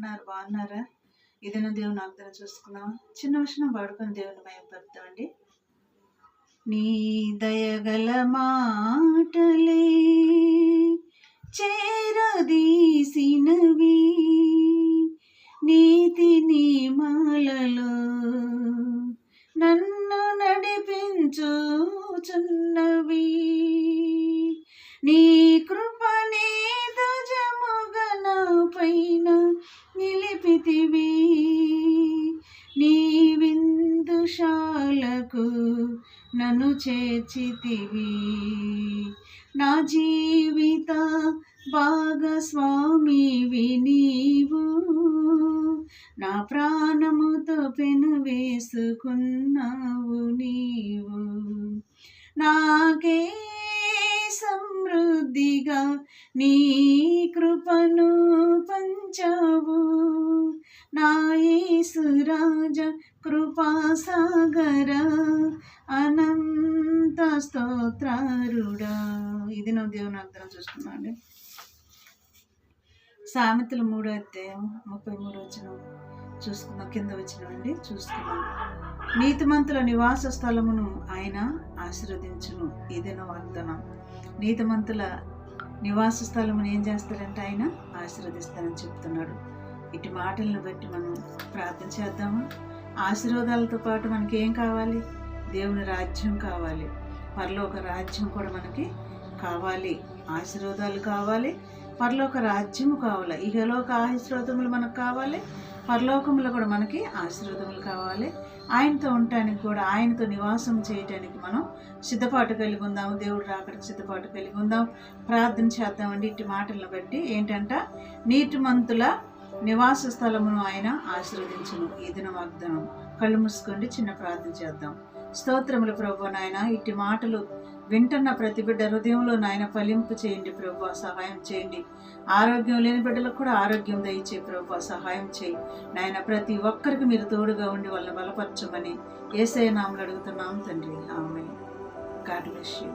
ఉన్నారు? బాగున్నారా? ఇదేనా దేవుని ఆజ్ఞను చూసుకుందాం. చిన్న వచనం పాడుకొని దేవుని మహిమపరుద్దామండి. నీ దయగల మాటలే చేరదీసినవి, నీతి నియమాలలో నన్ను నడిపించుచున్నవి. నీ కృపనే ధ్వజముగా నా పైన నిలిపితివి, నీ విందుశాలకు నన్ను చేర్చితివి. నా జీవిత భాగస్వామివి నీవు, నా ప్రాణముతో పెను వేసుకున్నావు నీవు. నాకే సమృద్ధిగా నీ కృపను పంచావు, నా యేసు రాజా కృపాసాగర అనంత స్తోత్రారుడా. ఇది నా దేవుని అర్థం చూసుకున్నాం అండి. సామెతలు 3:33 చూసుకుందాం. కింద వచ్చినామండి, చూసుకున్నాం. నీతిమంతుల నివాస స్థలమును ఆయన ఆశీర్వదించును. ఇదేనో వాగ్దానం. నీతిమంతుల నివాస స్థలమును ఏం చేస్తారంటే ఆయన ఆశీర్వదిస్తానని చెప్తున్నాడు. ఇటు మాటలను బట్టి మనం ప్రార్థన చేద్దాము. ఆశీర్వాదాలతో పాటు మనకి ఏం కావాలి? దేవుని రాజ్యం కావాలి, పరలోక రాజ్యం కూడా మనకి కావాలి. ఆశీర్వాదాలు కావాలి, పరలోక రాజ్యము కావాలి. ఇహలోక ఆశీర్వాదములు మనకు కావాలి, పరలోకములో కూడా మనకి ఆశీర్వాదములు కావాలి. ఆయనతో ఉండటానికి కూడా, ఆయనతో నివాసం చేయటానికి మనం సిద్ధపాటు కలిగి ఉందాము. దేవుడు రాకడికి సిద్ధపాటు కలిగి ఉందాం. ప్రార్థన చేద్దామండి. ఇటు మాటలను బట్టి ఏంటంట, నీతిమంతుల నివాస స్థలమును ఆయన ఆశీర్వదించును. ఈ దిన వాగ్దానం. కళ్ళు మూసుకోండి, చిన్న ప్రార్థన చేద్దాం. స్తోత్రములు ప్రభువా. నాయన ఇట్టి మాటలు వింటున్న ప్రతి బిడ్డ హృదయంలో నాయన ఫలింపు చేయండి ప్రభువా, సహాయం చేయండి. ఆరోగ్యం లేని బిడ్డలకు కూడా ఆరోగ్యం దయచే ప్రభువా, సహాయం చేయి నాయన. ప్రతి ఒక్కరికి మీరు తోడుగా ఉండి వాళ్ళని బలపరచమని యేసయ్య నామములో అడుగుతున్నాం తండ్రి. ఆమేన్. God bless you.